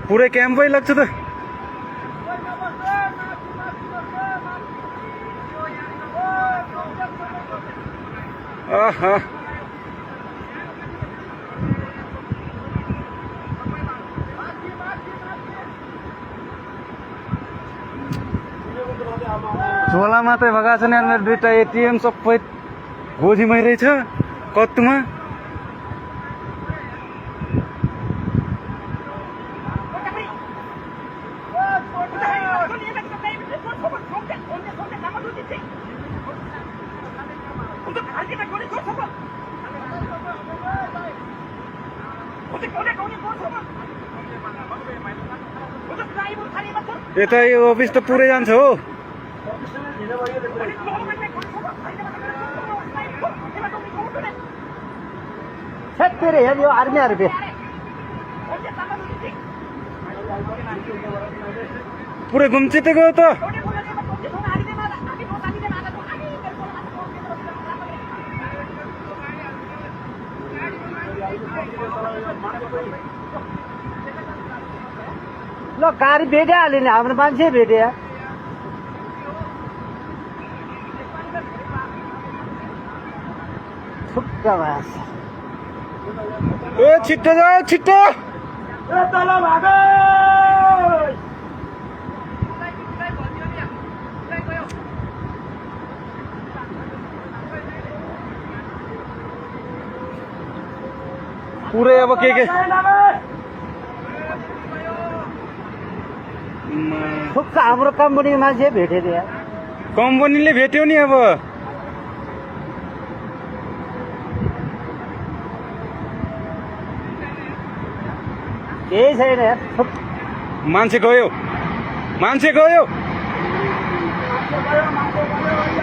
पुरै क्याम्पै लाग्छ त। आहा झोला मात्रै भएका छन् यार, मेरो दुईटा एटिएम सबै गोजीमै रहेछ कत्तुमा। यता यो अफिस त पुरै जान्छ हो। तेरे हेर यो आर्मीहरू बे पुरै घुम्चिते गयो त। ल गाडी भेटिहाल्यो नि, हाम्रो मान्छे भेट्यो। छुट्ट भएछ। ए छिट्टो जाऊ छिट्टो। पुरै अब के ठुक्क हाम्रो कम्पनीको मान्छे भेट्यो रे। कम्पनीले भेट्यो नि। अब केही छैन यार। मान्छे गयो मान्छे गयो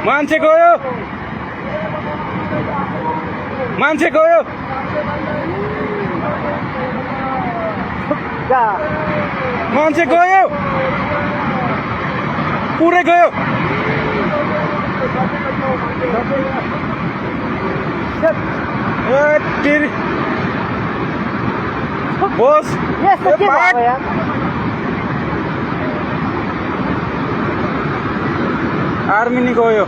मान्छे गयो मान्छे गयो। मान्छे गयो पुरै गयो। बोस यस्तो के भयो यार? आर्मी नि गयो।